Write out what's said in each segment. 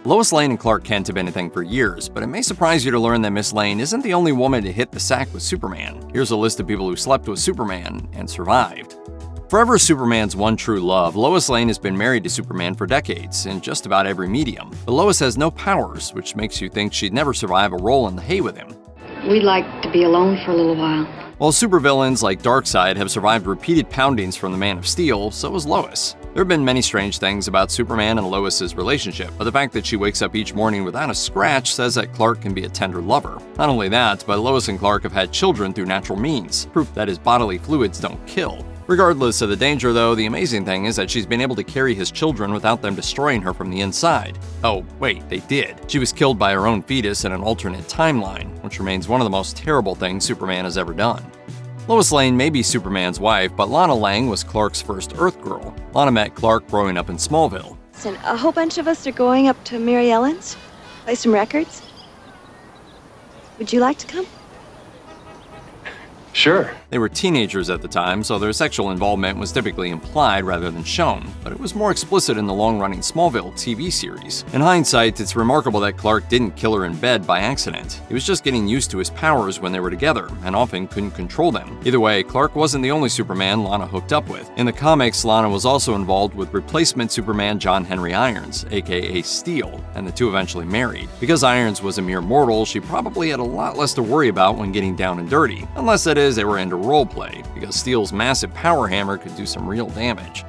Lois Lane and Clark Kent have been a thing for years, but it may surprise you to learn that Miss Lane isn't the only woman to hit the sack with Superman. Here's a list of people who slept with Superman and survived. Forever Superman's one true love, Lois Lane has been married to Superman for decades, in just about every medium. But Lois has no powers, which makes you think she'd never survive a roll in the hay with him. We'd like to be alone for a little while. While supervillains like Darkseid have survived repeated poundings from the Man of Steel, so has Lois. There have been many strange things about Superman and Lois's relationship, but the fact that she wakes up each morning without a scratch says that Clark can be a tender lover. Not only that, but Lois and Clark have had children through natural means, proof that his bodily fluids don't kill. Regardless of the danger, though, the amazing thing is that she's been able to carry his children without them destroying her from the inside. Oh, wait, they did. She was killed by her own fetus in an alternate timeline, which remains one of the most terrible things Superman has ever done. Lois Lane may be Superman's wife, but Lana Lang was Clark's first Earth girl. Lana met Clark growing up in Smallville. Listen, a whole bunch of us are going up to Mary Ellen's, play some records. Would you like to come? Sure. They were teenagers at the time, so their sexual involvement was typically implied rather than shown, but it was more explicit in the long-running Smallville TV series. In hindsight, it's remarkable that Clark didn't kill her in bed by accident. He was just getting used to his powers when they were together, and often couldn't control them. Either way, Clark wasn't the only Superman Lana hooked up with. In the comics, Lana was also involved with replacement Superman John Henry Irons, aka Steel, and the two eventually married. Because Irons was a mere mortal, she probably had a lot less to worry about when getting down and dirty, unless that is, they were into roleplay, because Steel's massive power hammer could do some real damage.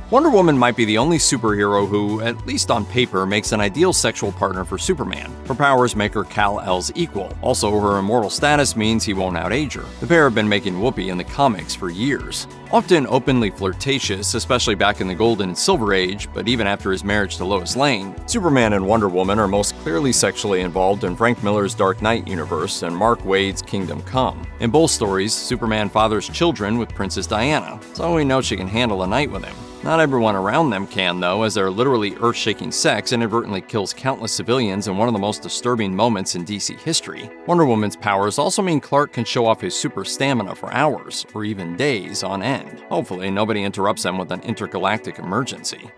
Wonder Woman might be the only superhero who, at least on paper, makes an ideal sexual partner for Superman. Her powers make her Kal-El's equal. Also, her immortal status means he won't outage her. The pair have been making whoopee in the comics for years. Often openly flirtatious, especially back in the Golden and Silver Age, but even after his marriage to Lois Lane, Superman and Wonder Woman are most clearly sexually involved in Frank Miller's Dark Knight universe and Mark Waid's Kingdom Come. In both stories, Superman fathers children with Princess Diana, so we know she can handle a night with him. Not everyone around them can, though, as their literally earth-shaking sex inadvertently kills countless civilians in one of the most disturbing moments in DC history. Wonder Woman's powers also mean Clark can show off his super stamina for hours, or even days on end. Hopefully, nobody interrupts him with an intergalactic emergency.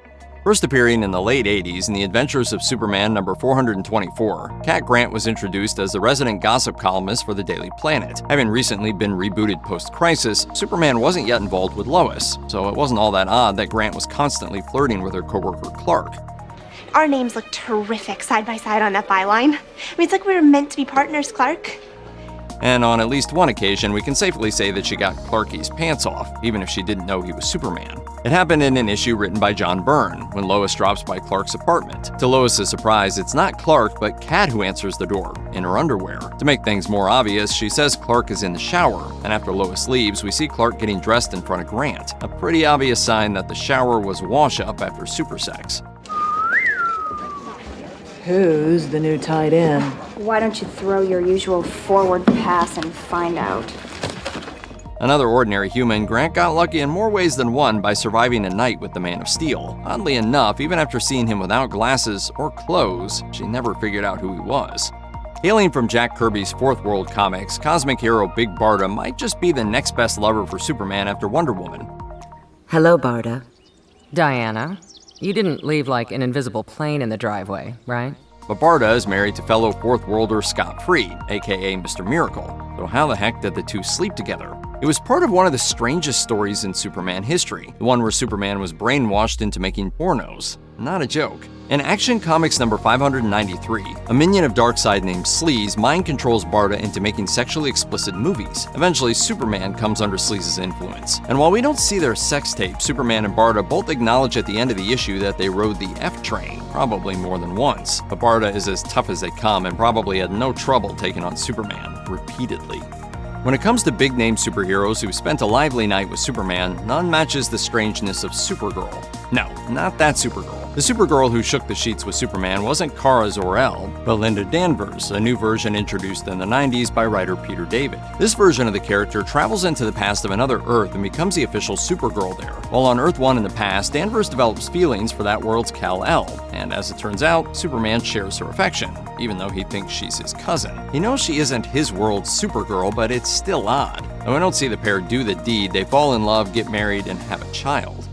First appearing in the late 80s in The Adventures of Superman number 424, Cat Grant was introduced as the resident gossip columnist for the Daily Planet. Having recently been rebooted post-crisis, Superman wasn't yet involved with Lois, so it wasn't all that odd that Grant was constantly flirting with her coworker Clark. Our names look terrific side by side on that byline. I mean, it's like we were meant to be partners, Clark. And on at least one occasion, we can safely say that she got Clarky's pants off, even if she didn't know he was Superman. It happened in an issue written by John Byrne, when Lois drops by Clark's apartment. To Lois's surprise, it's not Clark, but Kat who answers the door, in her underwear. To make things more obvious, she says Clark is in the shower, and after Lois leaves, we see Clark getting dressed in front of Grant, a pretty obvious sign that the shower was wash-up after super sex. Who's the new tight end? Why don't you throw your usual forward pass and find out? Another ordinary human, Grant got lucky in more ways than one by surviving a night with the Man of Steel. Oddly enough, even after seeing him without glasses or clothes, she never figured out who he was. Hailing from Jack Kirby's Fourth World comics, cosmic hero Big Barda might just be the next best lover for Superman after Wonder Woman. Hello, Barda. Diana, you didn't leave like an invisible plane in the driveway, right? But Barda is married to fellow Fourth Worlder Scott Free, aka Mr. Miracle. So how the heck did the two sleep together? It was part of one of the strangest stories in Superman history, the one where Superman was brainwashed into making pornos. Not a joke. In Action Comics number 593, a minion of Darkseid named Sleaze mind controls Barda into making sexually explicit movies. Eventually, Superman comes under Sleaze's influence. And while we don't see their sex tape, Superman and Barda both acknowledge at the end of the issue that they rode the F train, probably more than once. But Barda is as tough as they come and probably had no trouble taking on Superman, repeatedly. When it comes to big-name superheroes who spent a lively night with Superman, none matches the strangeness of Supergirl. No, not that Supergirl. The Supergirl who shook the sheets with Superman wasn't Kara Zor-El, but Linda Danvers, a new version introduced in the 90s by writer Peter David. This version of the character travels into the past of another Earth and becomes the official Supergirl there. While on Earth 1 in the past, Danvers develops feelings for that world's Kal-El, and as it turns out, Superman shares her affection, even though he thinks she's his cousin. He knows she isn't his world's Supergirl, but it's still odd. Though we don't see the pair do the deed, they fall in love, get married, and have a child.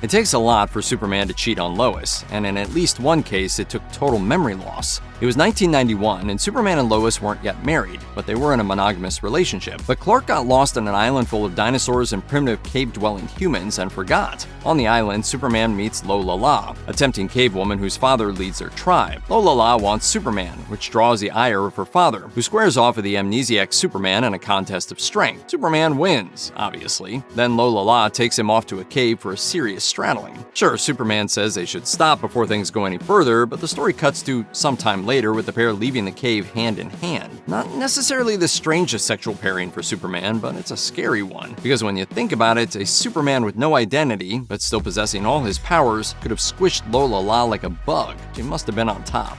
It takes a lot for Superman to cheat on Lois, and in at least one case it took total memory loss. It was 1991, and Superman and Lois weren't yet married, but they were in a monogamous relationship. But Clark got lost on an island full of dinosaurs and primitive cave-dwelling humans and forgot. On the island, Superman meets Lola-La, a tempting cave woman whose father leads their tribe. Lola-La wants Superman, which draws the ire of her father, who squares off with the amnesiac Superman in a contest of strength. Superman wins, obviously. Then Lola-La takes him off to a cave for a serious straddling. Sure, Superman says they should stop before things go any further, but the story cuts to some time later with the pair leaving the cave hand in hand. Not necessarily the strangest sexual pairing for Superman, but it's a scary one. Because when you think about it, a Superman with no identity, but still possessing all his powers, could have squished Lola-La like a bug. She must have been on top.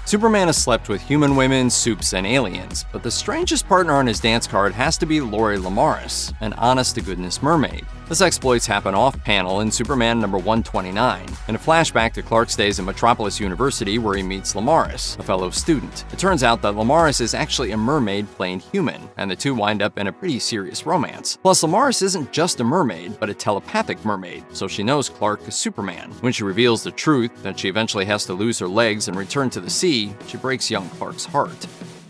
Superman has slept with human women, supes, and aliens, but the strangest partner on his dance card has to be Lemaris, an honest-to-goodness mermaid. This exploits happen off-panel in Superman number 129, in a flashback to Clark's days at Metropolis University where he meets Lemaris, a fellow student. It turns out that Lemaris is actually a mermaid playing human, and the two wind up in a pretty serious romance. Plus, Lemaris isn't just a mermaid, but a telepathic mermaid, so she knows Clark is Superman. When she reveals the truth, that she eventually has to lose her legs and return to the sea, she breaks young Clark's heart.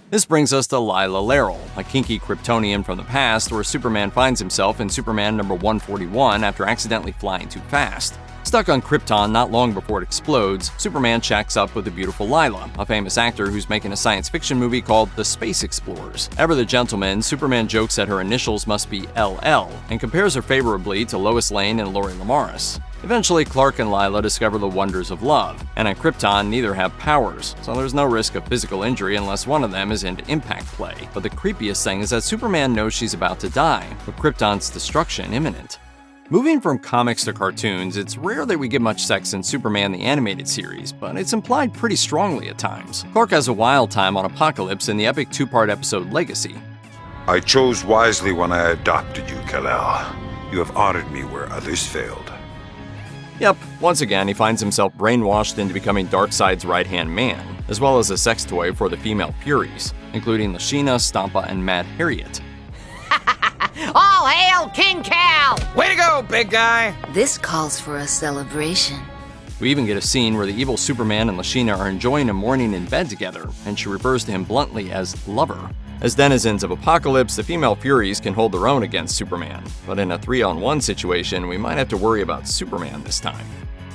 This brings us to Lyla Lerrol, a kinky Kryptonian from the past where Superman finds himself in Superman number 141 after accidentally flying too fast. Stuck on Krypton not long before it explodes, Superman checks up with the beautiful Lyla, a famous actor who's making a science fiction movie called The Space Explorers. Ever the gentleman, Superman jokes that her initials must be LL and compares her favorably to Lois Lane and Lemaris. Eventually, Clark and Lyla discover the wonders of love, and on Krypton, neither have powers, so there's no risk of physical injury unless one of them is into impact play. But the creepiest thing is that Superman knows she's about to die, with Krypton's destruction imminent. Moving from comics to cartoons, it's rare that we get much sex in Superman the Animated Series, but it's implied pretty strongly at times. Clark has a wild time on Apokolips in the epic two-part episode Legacy. I chose wisely when I adopted you, Kal-El. You have honored me where others failed. Yep, once again he finds himself brainwashed into becoming Darkseid's right-hand man, as well as a sex toy for the female Furies, including Lashina, Stampa, and Mad Harriet. All hail King Cal! Way to go, big guy! This calls for a celebration. We even get a scene where the evil Superman and Lashina are enjoying a morning in bed together, and she refers to him bluntly as lover. As denizens of Apokolips, the female Furies can hold their own against Superman, but in a 3-on-1 situation, we might have to worry about Superman this time.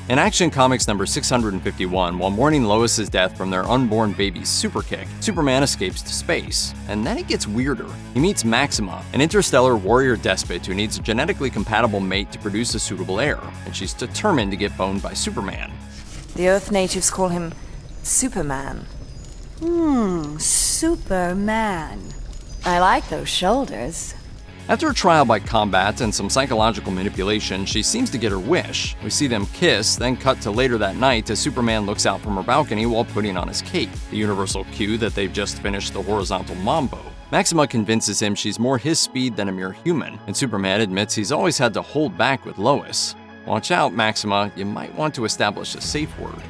In Action Comics number 651, while mourning Lois's death from their unborn baby's superkick, Superman escapes to space. And then it gets weirder. He meets Maxima, an interstellar warrior despot who needs a genetically compatible mate to produce a suitable heir, and she's determined to get boned by Superman. The Earth natives call him Superman. Superman. I like those shoulders. After a trial by combat and some psychological manipulation, she seems to get her wish. We see them kiss, then cut to later that night as Superman looks out from her balcony while putting on his cape, the universal cue that they've just finished the horizontal mambo. Maxima convinces him she's more his speed than a mere human, and Superman admits he's always had to hold back with Lois. Watch out, Maxima, you might want to establish a safe word.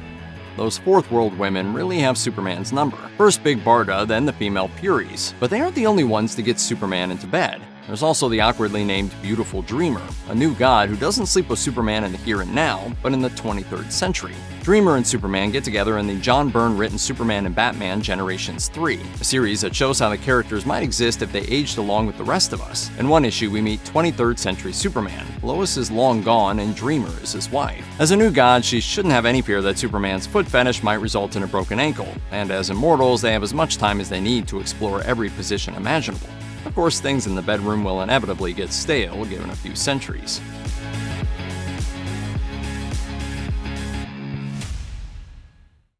Those Fourth World women really have Superman's number. First Big Barda, then the female Furies. But they aren't the only ones to get Superman into bed. There's also the awkwardly named Beautiful Dreamer, a new god who doesn't sleep with Superman in the here and now, but in the 23rd century. Dreamer and Superman get together in the John Byrne written Superman and Batman Generations 3, a series that shows how the characters might exist if they aged along with the rest of us. In one issue, we meet 23rd century Superman. Lois is long gone and Dreamer is his wife. As a new god, she shouldn't have any fear that Superman's foot fetish might result in a broken ankle, and as immortals, they have as much time as they need to explore every position imaginable. Of course, things in the bedroom will inevitably get stale given a few centuries.